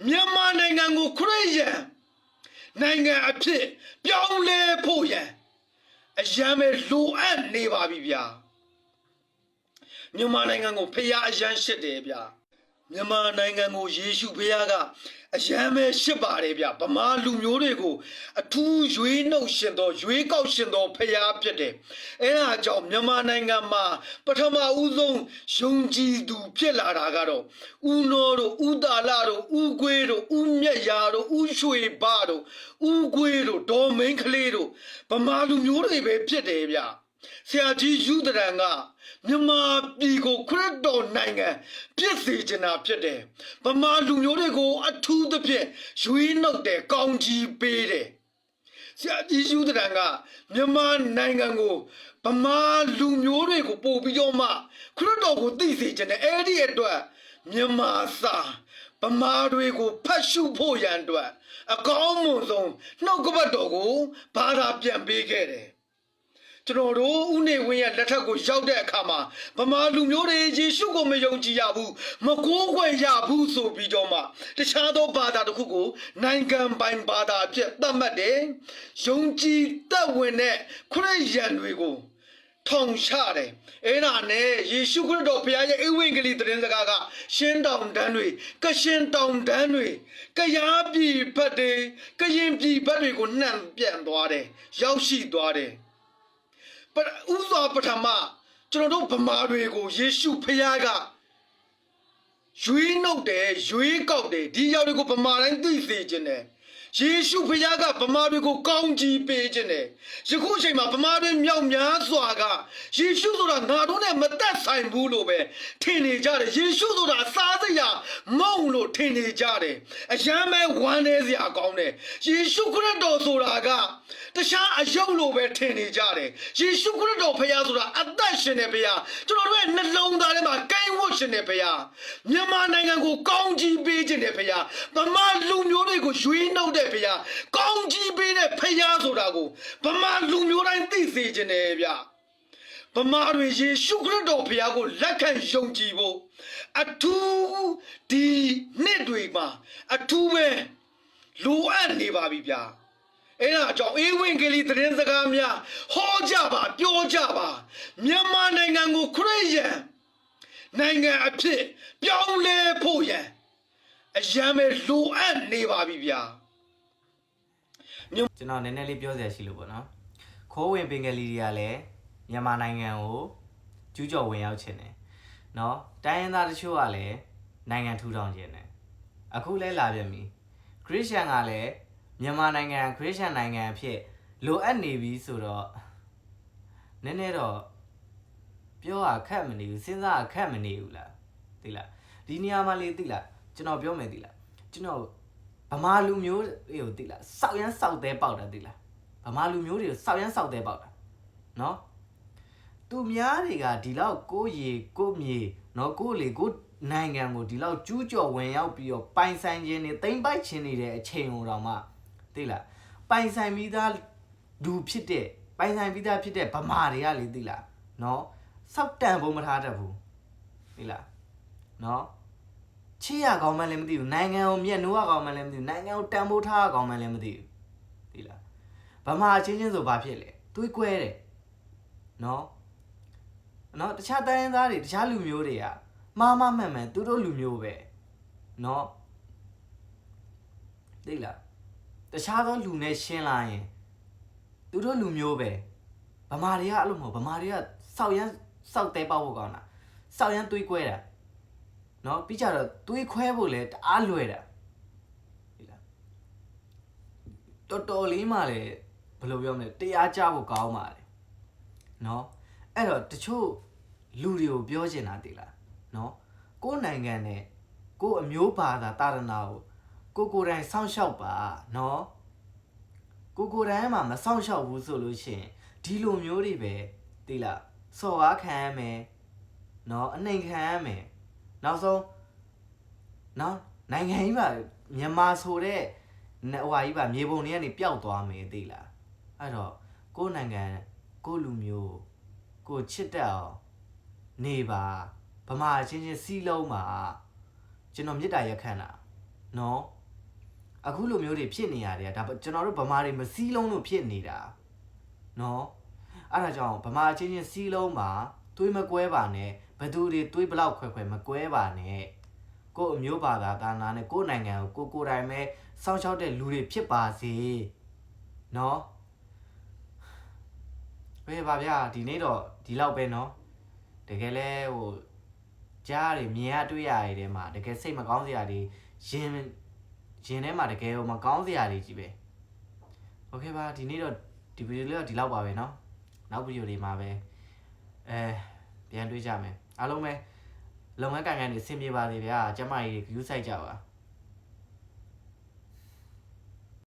မြန်မာနိုင်ငံကိုခရစ်ယာန်နိုင်ငံအဖြစ်ပြောင်းလဲဖို့ရန်အရန်ပဲလိုအပ်နေပါပြီဗျာမြန်မာနိုင်ငံကိုဖျားအရန်ရှစ်တယ်ဗျာမြန်မာနိုင်ငံကိုယေရှုဖျားကအရန်ပဲရှစ်ပါတယ်ဗျာဗမာလူမျိုးတွေကိုအထူးရွေးနှုတ်ရှင်သောရွေးကောက်ရှင်သောဖျားဖြစ်တယ်အဲဒါကြောင့်မြန်မာနိုင်ငံမှာပထမဦးဆုံးယုံကြည်သူဖြစ်လာတာကတော့ဦးနောတို့ဦးတာလတို့ဦးကွေးတို့ဦးမြတ်ရာတို့ဦးရွှေဘတို့ဦးကွေးတို့ဒေါ်မင်းကလေးတို့ဗမာလူမျိုးတွေပဲဖြစ်တယ်ဗျာဆရာကြီးယူဒရန်ကမြန်မာပြည်ကိုခရစ်တော်နိုင်ငံပြည့်စေချင်တာဖြစ်တယ်ဗမာလူမျိုးတွေကိုအထူးသဖြင့်ရွေးနှုတ်တယ်ကောင်းကြီးပေးတယ်ဆရာကြီးယူဒရန်ကမြန်မာနိုင်ငံကိုဗမာလူမျိုးတွေကိုပို့ပြီးတော့မှခရစ်တော်ကိုသိစေချင်တယ်အဲ့ဒီအတွက်မြန်မာစာဗမာတွေကိုဖတ်ရှုဖို့ရန်အတွက်အကောင်းမွန်ဆုံးနှုတ်ကပတ်တော်ကိုဘာသာပြန်ပေးခဲ့တယ်ကျွန်တော်တို့ဦးနေဝင်းရဲ့လက်ထက်ကိုရောက်တဲ့အခါမှာဗမာလူမျိုးတွေယေရှုကိုမယုံကြည်ရဘူးမကိုးကွယ်ရဘူးဆိုပြီးတော့မှတခြားသောဘာသာတစ်ခုကိုနိုင်ငံပိုင်ဘာသာအဖြစ်သတ်မှတ်တယ်ယုံကြည်သက်ဝင်တဲ့ခရစ်ယာန်တွေကိုထောင်ချတယ်အဲ့ဒါနဲ့ယေရှုခရစ်တော်ဘုရားရဲ့ဧဝံဂေလိသတင်းစကားကရှင်းတောင်တန်းတွေကရှင်တောင်တန်းတွေကယားပြည်ဘက်တွေကရင်ပြည်ဘက်တွေကိုနှံ့ပြန့်သွားတယ်ရောက်ရှိသွားတယ်ဥစွာပထမကျွန်တော်တို့ဗမာတွေကိုယေရှုဖခင်ကရွေးနှုတ်တယ်ရွေးကောက်တယ်ဒီရောက်တွေကိုဗမာတိုင်းသိစေခြင်းတယ်ယေရှုဖခင်ကဗမာတွေကိုကောင်းချီးပေးခြင်းတယ်ယခုအချိန်မှာဗမာတွေမြောက်များစွာကယေရှုဆိုတာငါတို့နဲ့မသက်ဆိုင်ဘူးလို့ပဲထင်နေကြတယ်ယေရှုဆိုတာစားစရာမုံလို့ထင်နေကြတယ်အယမ်းပဲဝမ်းနည်းစရာကောင်းတယ်ယေရှုခရစ်တော်ဆိုတာကတခြားအယုတ်လို့ပဲထင်နေကြတယ်ယေရှုခရစ်တော်ဖခင်ဆိုတာအသက်ရှင်တဲ့ဖခင်ကျွန်တော်တို့ရဲ့နှလုံးသားထဲမှာကိုင်းဝတ်ရှင်တဲ့ဖခင်မြန်မာနိုင်ငံကိုကောင်းချီးပေးခြင်းတဲ့ဖခင်ဗမာလူမျိုးတွေကိုရွေးနှုတ်တဲ့ဖခင်ကောင်းချီးပေးတဲ့ဖခင်ဆိုတာကိုဗမာလူမျိုးတိုင်းသိစေခြင်းတယ်ဗျဗမာတွေယေရှုခရစ်တော်ဖခင်ကိုလက်ခံယုံကြည်ဖို့အထူးဒီနှစ်တွေမှာအထူးပဲလိုအပ်နေပါပြီဗျာအဲ့ဒါကြောင့်ဧဝံဂေလိသတင်းစကားများဟောကြပါပြောကြပါမြန်မာနိုင်ငံကိုခရစ်ယာန်နိုင်ငံအဖြစ်ပြောင်းလဲဖို့ရန်အရန်ပဲလိုအပ်နေပါပြီဗျာကျွန်တော်နည်းနည်းလေးပြောစရာရှိလို့ပေါ့နော်ခိုးဝင်ပင်ကလေးတွေကလည်းမြန်မာနိုင်ငံကိုကျူးကျော်ဝင်ရောက်ခြင်းတယ်နော်တိုင်းရင်းသားတချို့ကလည်းနိုင်ငံထူထောင်ခြင်းတယ်အခုလဲလာပြန်ပြီခရစ်ယာန်ကလည်းမြန်မာနိုင်ငံခရစ်ယာန်နိုင်ငံအဖြစ်လိုအပ်နေပြီဆိုတော့နည်းနည်းတော့ပြောရခက်မနေဘူးစဉ်းစားခက်မနေဘူးလားသိလားဒီနေရာမှာလေသိလားကျွန်တော်ပြောမယ်သိလားကျွန်တော်ဗမာလူမျိုးတွေကိုသိလားစောက်ရမ်းစောက်သေးပေါက်တာသိလားဗမာလူမျိုးတွေကိုစောက်ရမ်းစောက်သေးပေါက်တာနော်သူများတွေကဒီလောက်ကိုရေကိုမြေနော်ကိုလေကိုနိုင်ငံကိုဒီလောက်ကျူးကျော်ဝင်ရောက်ပြီးတော့ပိုင်ဆိုင်ခြင်းတွေတိမ့်ပိုက်ခြင်းတွေတဲ့အချိန်ဟိုတော့မှသိလားပိုင်ဆိုင်ပြီးသားလူဖြစ်တဲ့ပိုင်ဆိုင်ပြီးသားဖြစ်တဲ့ဗမာတွေကလေသိလားနော်စောက်တန်ဖို့မထားတတ်ဘူးသိလားနော်ချေးရကောင်းမှလည်းမသိဘူးနိုင်ငံကိုမြတ်နိုးရကောင်းမှလည်းမသိဘူးနိုင်ငံကိုတန်ဖိုးထားရကောင်းမှလည်းမသိဘူးသိလားဗမာချင်းချင်းဆိုဘာဖြစ်လဲသွေးကွဲတယ်နော်တခြားတိုင်းရင်းသားတွေတခြားလူမျိုးတွေကမှားမှန်သူတို့လူမျိုးပဲနော်သိလားတခြားသောလူနဲ့ရှင်းလာရင်သူတို့လူမျိုးပဲဗမာတွေကအဲ့လိုမဟုတ်ဗမာတွေကစောက်ရမ်းစောက်တဲပေါက်ဖို့ကောင်းတာစောက်ရမ်းသွေးကွဲတာနော်ပြီးကြတော့သွေးခွဲဖို့လဲတအားလွယ်တာသိလားတော်တော်လေးမှလည်းဘယ်လိုပြောမလဲတရားကြဖို့ကောင်းပါလေနော်အဲ့တော့တချို့လူတွေကိုပြောချင်တာသိလားနော်ကိုယ်နိုင်ငံနဲ့ကိုယ်အမျိုးဘာသာတာရနာကိုကိုယ်တိုင်စောင့်ရှောက်ပါနော်ကိုယ်တိုင်မှမစောင့်ရှောက်ဘူးဆိုလို့ရှိရင်ဒီလိုမျိုးတွေပဲသိလားစော်ကားခံရမယ်နော်အနှိမ်ခံရမယ်နောက်ဆုံးနော်နိုင်ငံကြီးပါမြန်မာဆိုတဲ့ဟိုဟာကြီးပါမြေပုံတွေကနေပျောက်သွားမယ်သိလားအဲ့တော့ကိုယ်နိုင်ငံကိုယ်လူမျိုးကိုချစ်တတ်အောင်နေပါဗမာချင်းချင်းစီးလုံးပါကျွန်တော်မေတ္တာရက်ခံတာ နော်အခုလိုမျိုးတွေဖြစ်နေရတယ်ဒါကျွန်တော်တို့ဗမာတွေမစည်းလုံးလို့ဖြစ်နေတာနော်အဲ့ဒါကြောင့်ဗမာချင်းချင်းစည်းလုံးပါတွေးမကွဲပါနဲ့ဘသူတွေတွေးဘလောက်ခွဲခွဲမကွဲပါနဲ့ကို့အမျိုးဘာသာတာနာနဲ့ကို့နိုင်ငံကိုကိုယ်တိုင်ပဲစောင့်ရှောက်တဲ့လူတွေဖြစ်ပါစေနော်ဘယ်ပါဗျာဒီနေ့တော့ဒီလောက်ပဲနော်တကယ်လဲဟိုကြားရမြင်ရတွေ့ရတဲ့ထဲမှာတကယ်စိတ်မကောင်းစရာတွေရင်ထဲမှာတကယ်မကောင်းစရာတွေကြီးပဲโอเคပါဒီနေ့တော့ဒီဗီဒီယိုလေးတော့ဒီလောက်ပါပဲเนาะနောက်ဗီဒီယိုတွေမှာပဲပြန်တွေ့ကြမယ်အားလုံးပဲလုပ်ငန်းကိုင်ငန်းတွေအဆင်ပြေပါစေဗျာကျမကြီး view site ကြပါ